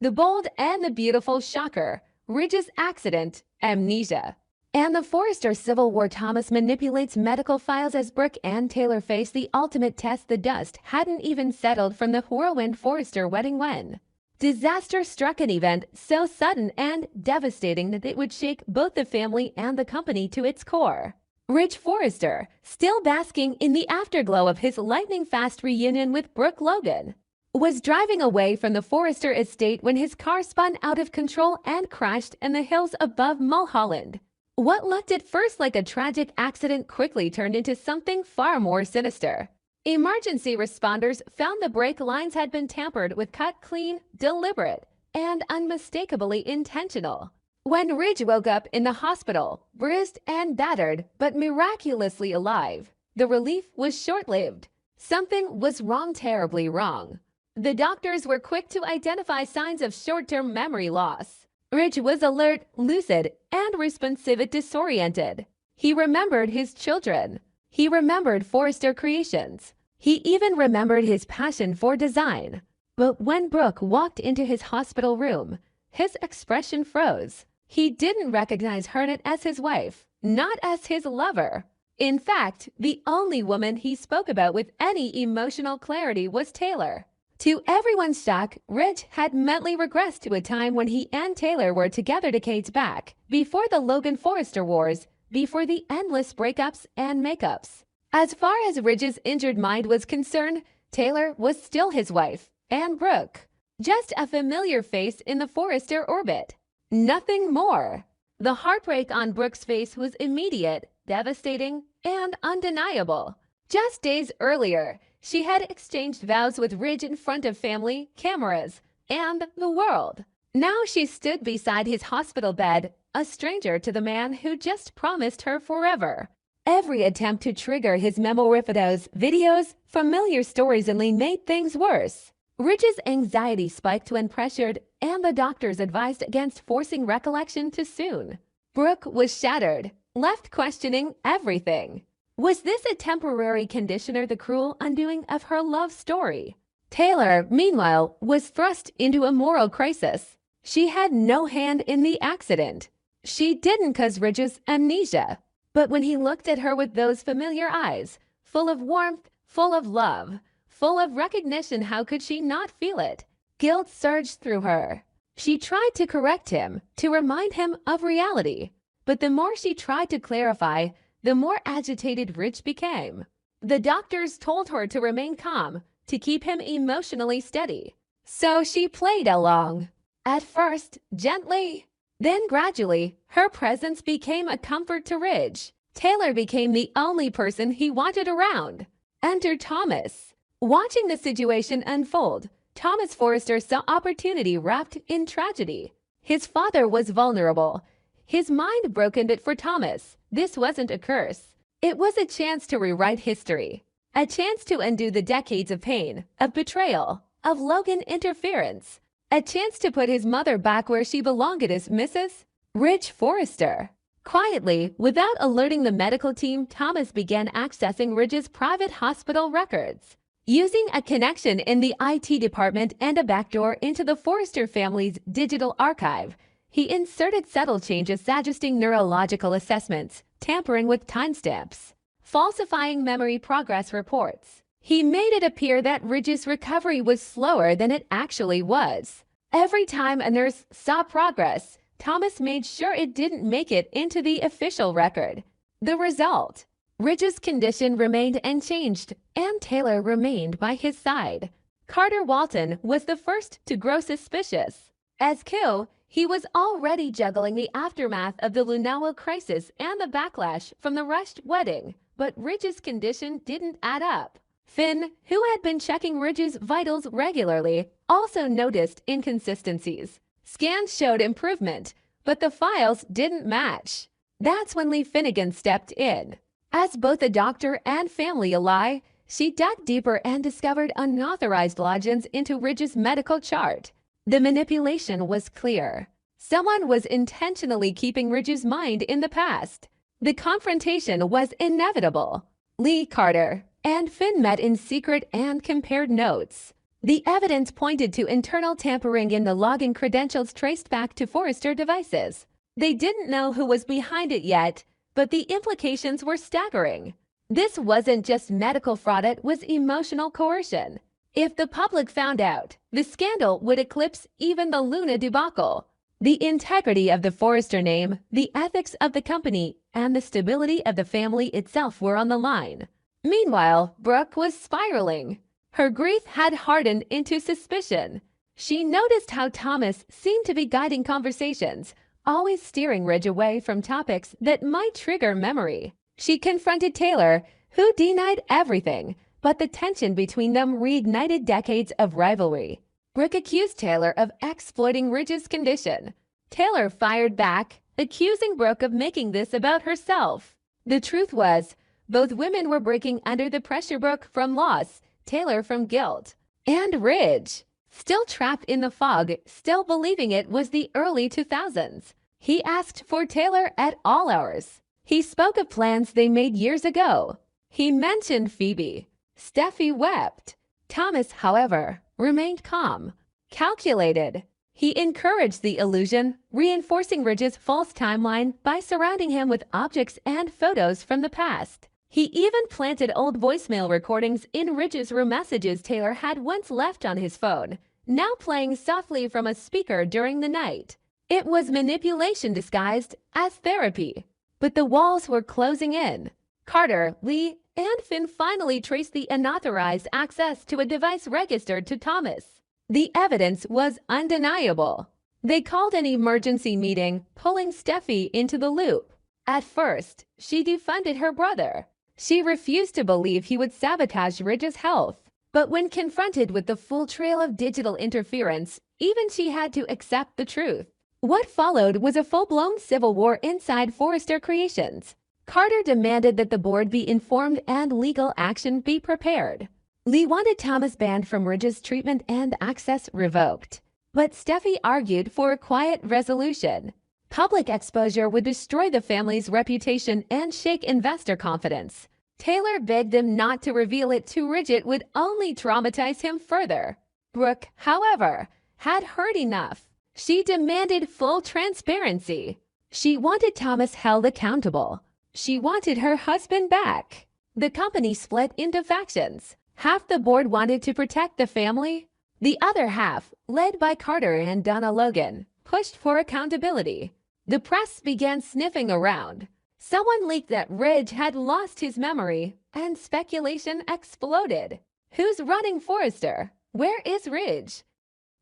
The Bold and the Beautiful shocker, Ridge's accident, amnesia. And the Forrester Civil War. Thomas manipulates medical files as Brooke and Taylor face the ultimate test. The dust hadn't even settled from the whirlwind Forrester wedding when disaster struck, an event so sudden and devastating that it would shake both the family and the company to its core. Ridge Forrester, still basking in the afterglow of his lightning-fast reunion with Brooke Logan, was driving away from the Forrester estate when his car spun out of control and crashed in the hills above Mulholland. What looked at first like a tragic accident quickly turned into something far more sinister. Emergency responders found the brake lines had been tampered with, cut clean, deliberate, and unmistakably intentional. When Ridge woke up in the hospital, bruised and battered, but miraculously alive, the relief was short-lived. Something was wrong, terribly wrong. The doctors were quick to identify signs of short-term memory loss. Ridge was alert, lucid, and responsive, disoriented. He remembered his children. He remembered Forrester creations. He even remembered his passion for design. But when Brooke walked into his hospital room, his expression froze. He didn't recognize her as his wife, not as his lover. In fact, the only woman he spoke about with any emotional clarity was Taylor. To everyone's shock, Ridge had mentally regressed to a time when he and Taylor were together decades back, before the Logan Forrester wars, before the endless breakups and makeups. As far as Ridge's injured mind was concerned, Taylor was still his wife, and Brooke, just a familiar face in the Forrester orbit. Nothing more. The heartbreak on Brooke's face was immediate, devastating, and undeniable. Just days earlier, she had exchanged vows with Ridge in front of family, cameras, and the world. Now she stood beside his hospital bed, a stranger to the man who just promised her forever. Every attempt to trigger his memory photos, videos, familiar stories only made things worse. Ridge's anxiety spiked when pressured, and the doctors advised against forcing recollection too soon. Brooke was shattered, left questioning everything. Was this a temporary condition or the cruel undoing of her love story? Taylor, meanwhile, was thrust into a moral crisis. She had no hand in the accident. She didn't cause Ridge's amnesia. But when he looked at her with those familiar eyes, full of warmth, full of love, full of recognition, how could she not feel it? Guilt surged through her. She tried to correct him, to remind him of reality. But the more she tried to clarify, the more agitated Ridge became. The doctors told her to remain calm, to keep him emotionally steady. So she played along. At first, gently. Then gradually, her presence became a comfort to Ridge. Taylor became the only person he wanted around. Enter Thomas. Watching the situation unfold, Thomas Forrester saw opportunity wrapped in tragedy. His father was vulnerable, his mind broken, but for Thomas, this wasn't a curse. It was a chance to rewrite history. A chance to undo the decades of pain, of betrayal, of Logan interference. A chance to put his mother back where she belonged as Mrs. Ridge Forrester. Quietly, without alerting the medical team, Thomas began accessing Ridge's private hospital records. Using a connection in the IT department and a backdoor into the Forrester family's digital archive, he inserted subtle changes suggesting neurological assessments, tampering with timestamps, falsifying memory progress reports. He made it appear that Ridge's recovery was slower than it actually was. Every time a nurse saw progress, Thomas made sure it didn't make it into the official record. The result: Ridge's condition remained unchanged, and Taylor remained by his side. Carter Walton was the first to grow suspicious. As Q, he was already juggling the aftermath of the Lunawil crisis and the backlash from the rushed wedding, but Ridge's condition didn't add up. Finn, who had been checking Ridge's vitals regularly, also noticed inconsistencies. Scans showed improvement, but the files didn't match. That's when Lee Finnegan stepped in. As both a doctor and family ally, she dug deeper and discovered unauthorized logins into Ridge's medical chart. The manipulation was clear. Someone was intentionally keeping Ridge's mind in the past. The confrontation was inevitable. Lee, Carter, and Finn met in secret and compared notes. The evidence pointed to internal tampering in the login credentials traced back to Forrester devices. They didn't know who was behind it yet, but the implications were staggering. This wasn't just medical fraud, it was emotional coercion. If the public found out, the scandal would eclipse even the Luna debacle. The integrity of the Forrester name, the ethics of the company, and the stability of the family itself were on the line. Meanwhile, Brooke was spiraling. Her grief had hardened into suspicion. She noticed how Thomas seemed to be guiding conversations, always steering Ridge away from topics that might trigger memory. She confronted Taylor, who denied everything, but the tension between them reignited decades of rivalry. Brooke accused Taylor of exploiting Ridge's condition. Taylor fired back, accusing Brooke of making this about herself. The truth was, both women were breaking under the pressure. Brooke from loss, Taylor from guilt. And Ridge, still trapped in the fog, still believing it was the early 2000s. He asked for Taylor at all hours. He spoke of plans they made years ago. He mentioned Phoebe. Steffi wept. Thomas, however, remained calm, calculated. He encouraged the illusion, reinforcing Ridge's false timeline by surrounding him with objects and photos from the past. He even planted old voicemail recordings in Ridge's room, messages Taylor had once left on his phone, now playing softly from a speaker during the night. It was manipulation disguised as therapy. But the walls were closing in. Carter, Lee, and Finn finally traced the unauthorized access to a device registered to Thomas. The evidence was undeniable. They called an emergency meeting, pulling Steffi into the loop. At first, she defended her brother. She refused to believe he would sabotage Ridge's health. But when confronted with the full trail of digital interference, even she had to accept the truth. What followed was a full-blown civil war inside Forrester Creations. Carter demanded that the board be informed and legal action be prepared. Lee wanted Thomas banned from Ridge's treatment and access revoked. But Steffi argued for a quiet resolution. Public exposure would destroy the family's reputation and shake investor confidence. Taylor begged them not to reveal it to Ridge, it would only traumatize him further. Brooke, however, had heard enough. She demanded full transparency. She wanted Thomas held accountable. She wanted her husband back. The company split into factions. Half the board wanted to protect the family. The other half, led by Carter and Donna Logan, pushed for accountability. The press began sniffing around. Someone leaked that Ridge had lost his memory, and speculation exploded. Who's running Forrester? Where is Ridge?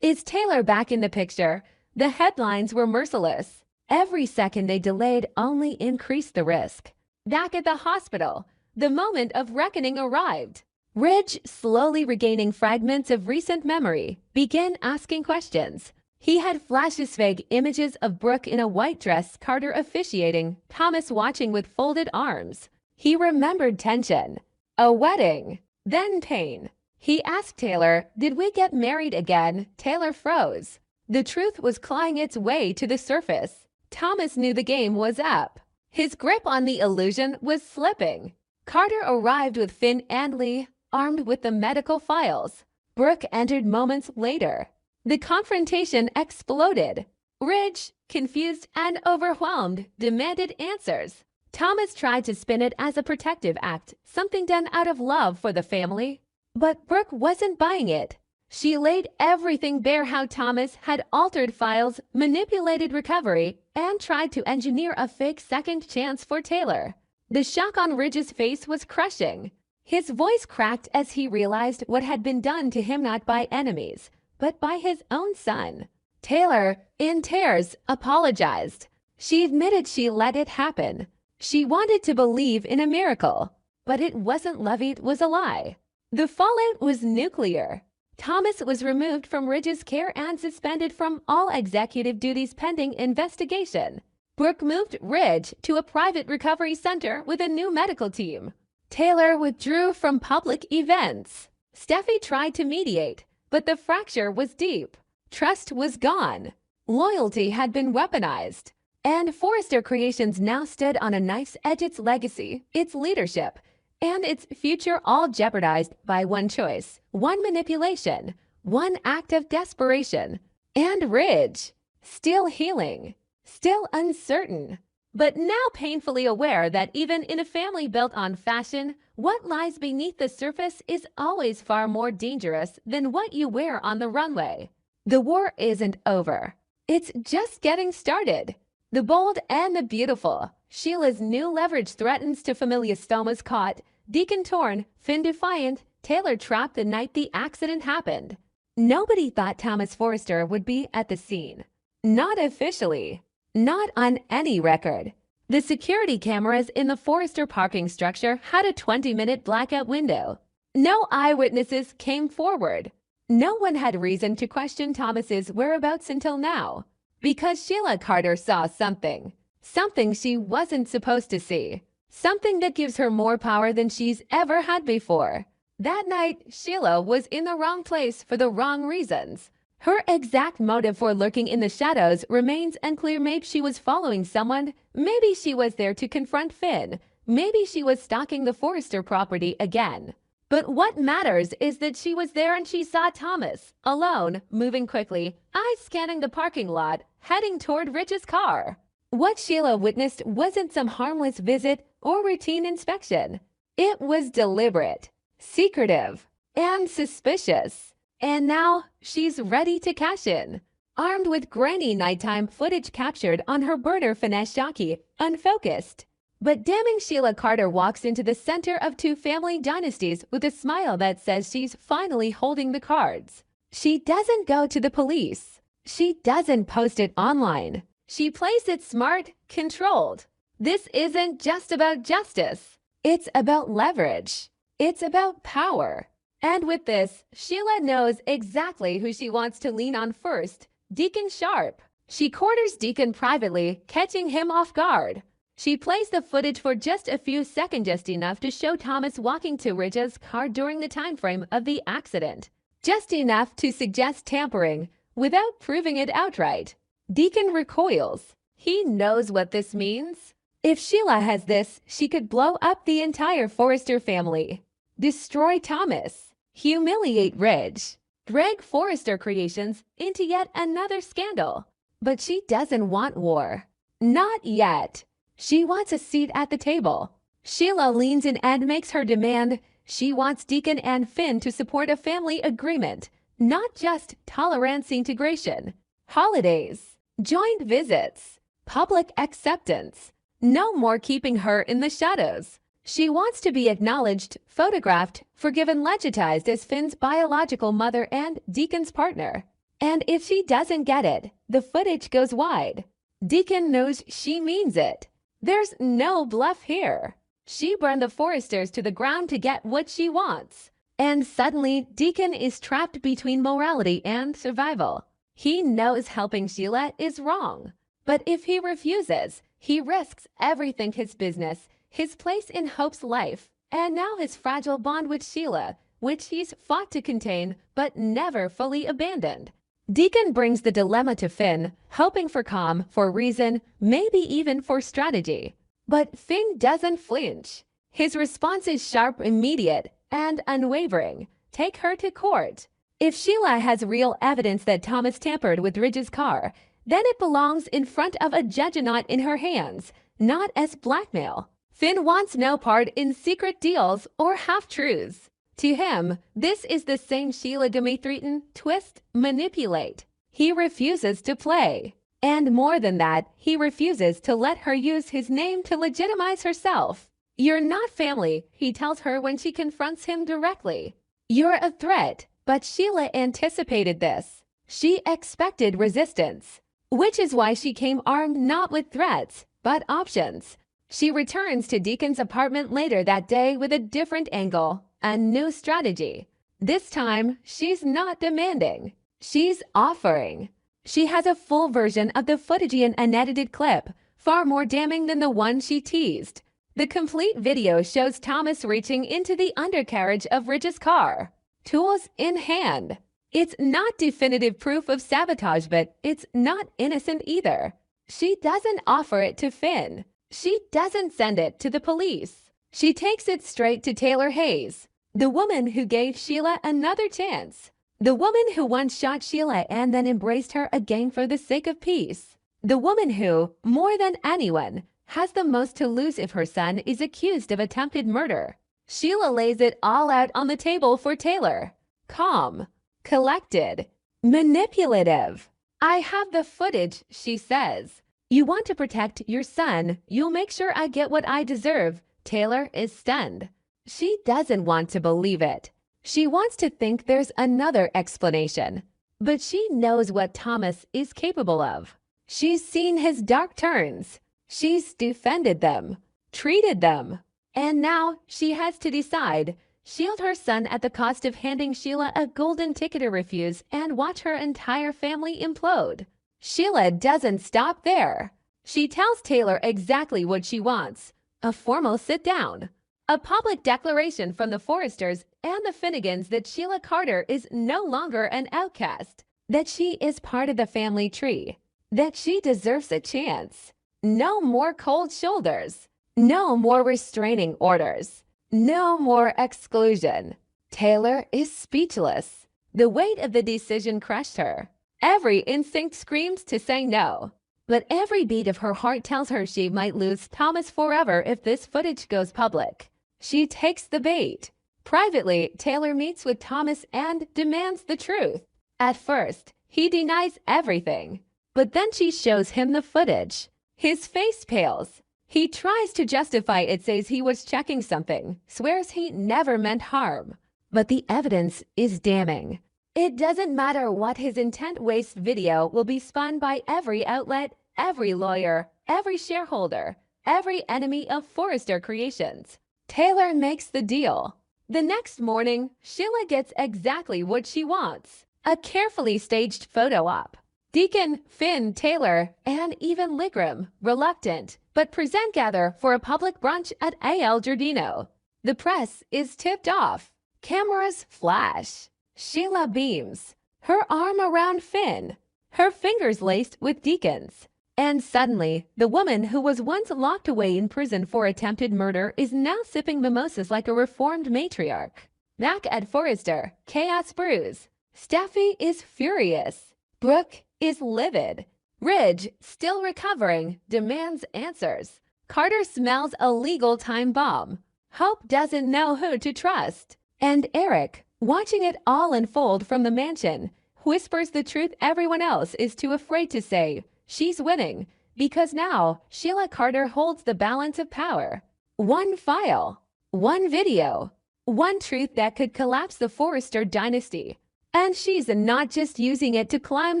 Is Taylor back in the picture? The headlines were merciless. Every second they delayed only increased the risk. Back at the hospital, the moment of reckoning arrived. Ridge, slowly regaining fragments of recent memory, began asking questions. He had flashes, vague images of Brooke in a white dress, Carter officiating, Thomas watching with folded arms. He remembered tension, a wedding, then pain. He asked Taylor, "Did we get married again?" Taylor froze. The truth was clawing its way to the surface. Thomas knew the game was up. His grip on the illusion was slipping. Carter arrived with Finn and Lee, armed with the medical files. Brooke entered moments later. The confrontation exploded. Ridge, confused and overwhelmed, demanded answers. Thomas tried to spin it as a protective act, something done out of love for the family. But Brooke wasn't buying it. She laid everything bare: how Thomas had altered files, manipulated recovery, and tried to engineer a fake second chance for Taylor. The shock on Ridge's face was crushing. His voice cracked as he realized what had been done to him, not by enemies, but by his own son. Taylor, in tears, apologized. She admitted she let it happen. She wanted to believe in a miracle, but it wasn't love, it was a lie. The fallout was nuclear. Thomas was removed from Ridge's care and suspended from all executive duties pending investigation. Brooke moved Ridge to a private recovery center with a new medical team. Taylor withdrew from public events. Steffi tried to mediate, but the fracture was deep. Trust was gone. Loyalty had been weaponized. And Forrester Creations now stood on a knife's edge: its legacy, its leadership, and its future all jeopardized by one choice, one manipulation, one act of desperation. And Ridge, still healing, still uncertain, but now painfully aware that even in a family built on fashion, what lies beneath the surface is always far more dangerous than what you wear on the runway. The war isn't over. It's just getting started. The bold and the beautiful. Sheila's new leverage threatens to familias Thomas caught, Deacon torn, Finn defiant, Taylor trapped the night the accident happened. Nobody thought Thomas Forrester would be at the scene. Not officially. Not on any record. The security cameras in the Forrester parking structure had a 20-minute blackout window. No eyewitnesses came forward. No one had reason to question Thomas's whereabouts until now. Because Sheila Carter saw something. Something she wasn't supposed to see. Something that gives her more power than she's ever had before. That night, Sheila was in the wrong place for the wrong reasons. Her exact motive for lurking in the shadows remains unclear. Maybe she was following someone. Maybe she was there to confront Finn. Maybe she was stalking the Forrester property again. But what matters is that she was there and she saw Thomas, alone, moving quickly, eyes scanning the parking lot, heading toward Rich's car. What Sheila witnessed wasn't some harmless visit or routine inspection. It was deliberate, secretive, and suspicious. And now she's ready to cash in. Armed with grainy nighttime footage captured on her burner finesse jockey, unfocused. But damning Sheila Carter walks into the center of two family dynasties with a smile that says she's finally holding the cards. She doesn't go to the police. She doesn't post it online. She plays it smart, controlled. This isn't just about justice. It's about leverage. It's about power. And with this, Sheila knows exactly who she wants to lean on first, Deacon Sharp. She corners Deacon privately, catching him off guard. She plays the footage for just a few seconds, just enough to show Thomas walking to Rich's car during the time frame of the accident. Just enough to suggest tampering, without proving it outright. Deacon recoils. He knows what this means. If Sheila has this, she could blow up the entire Forrester family. Destroy Thomas. Humiliate Ridge. Drag Forrester Creations into yet another scandal. But she doesn't want war. Not yet. She wants a seat at the table. Sheila leans in and makes her demand. She wants Deacon and Finn to support a family agreement, not just tolerance integration. Holidays, joint visits, public acceptance. No more keeping her in the shadows. She wants to be acknowledged, photographed, forgiven, legitimized as Finn's biological mother and Deacon's partner. And if she doesn't get it, the footage goes wide. Deacon knows she means it. There's no bluff here. She burned the Forresters to the ground to get what she wants. And suddenly, Deacon is trapped between morality and survival. He knows helping Sheila is wrong. But if he refuses, he risks everything: his business, his place in Hope's life, and now his fragile bond with Sheila, which he's fought to contain but never fully abandoned. Deacon brings the dilemma to Finn, hoping for calm, for reason, maybe even for strategy. But Finn doesn't flinch. His response is sharp, immediate, and unwavering. Take her to court. If Sheila has real evidence that Thomas tampered with Ridge's car, then it belongs in front of a judge and not in her hands, not as blackmail. Finn wants no part in secret deals or half-truths. To him, this is the same Sheila Dimitritan twist, manipulate. He refuses to play. And more than that, he refuses to let her use his name to legitimize herself. You're not family, he tells her when she confronts him directly. You're a threat, but Sheila anticipated this. She expected resistance, which is why she came armed not with threats, but options. She returns to Deacon's apartment later that day with a different angle, a new strategy. This time, she's not demanding. She's offering. She has a full version of the footage in an unedited clip, far more damning than the one she teased. The complete video shows Thomas reaching into the undercarriage of Ridge's car, tools in hand. It's not definitive proof of sabotage, but it's not innocent either. She doesn't offer it to Finn. She doesn't send it to the police. She takes it straight to Taylor Hayes, the woman who gave Sheila another chance. The woman who once shot Sheila and then embraced her again for the sake of peace. The woman who, more than anyone, has the most to lose if her son is accused of attempted murder. Sheila lays it all out on the table for Taylor. Calm, collected, manipulative. I have the footage, she says. You want to protect your son. You'll make sure I get what I deserve. Taylor is stunned. She doesn't want to believe it. She wants to think there's another explanation. But she knows what Thomas is capable of. She's seen his dark turns. She's defended them, treated them. And now she has to decide. Shield her son at the cost of handing Sheila a golden ticket to refuse and watch her entire family implode. Sheila doesn't stop there. She tells Taylor exactly what she wants. A formal sit-down. A public declaration from the Forresters and the Finnegans that Sheila Carter is no longer an outcast. That she is part of the family tree. That she deserves a chance. No more cold shoulders. No more restraining orders. No more exclusion. Taylor is speechless. The weight of the decision crushed her. Every instinct screams to say no. But every beat of her heart tells her she might lose Thomas forever if this footage goes public. She takes the bait. Privately, Taylor meets with Thomas and demands the truth. At first, he denies everything. But then she shows him the footage. His face pales. He tries to justify it, says he was checking something, swears he never meant harm. But the evidence is damning. It doesn't matter what his intent, waste video will be spun by every outlet, every lawyer, every shareholder, every enemy of Forrester Creations. Taylor makes the deal. The next morning, Sheila gets exactly what she wants. A carefully staged photo op. Deacon, Finn, Taylor, and even Ligram, reluctant, but present gather for a public brunch at A.L. Giardino. The press is tipped off. Cameras flash. Sheila beams, her arm around Finn, her fingers laced with Deacon's. And suddenly, the woman who was once locked away in prison for attempted murder is now sipping mimosas like a reformed matriarch. Back at Forrester, chaos brews. Steffi is furious. Brooke is livid. Ridge, still recovering, demands answers. Carter smells a legal time bomb. Hope doesn't know who to trust. And Eric, watching it all unfold from the mansion, whispers the truth everyone else is too afraid to say. She's winning, because now Sheila Carter holds the balance of power. One file, one video, one truth that could collapse the Forrester dynasty. And she's not just using it to climb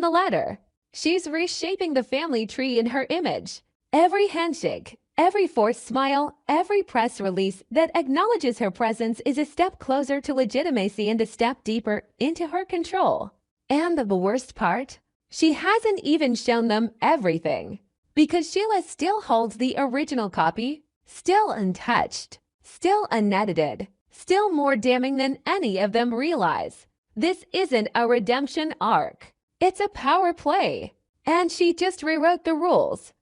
the ladder. She's reshaping the family tree in her image. Every handshake, every forced smile, every press release that acknowledges her presence is a step closer to legitimacy and a step deeper into her control. And the worst part? She hasn't even shown them everything. Because Sheila still holds the original copy, still untouched, still unedited, still more damning than any of them realize. This isn't a redemption arc. It's a power play. And she just rewrote the rules.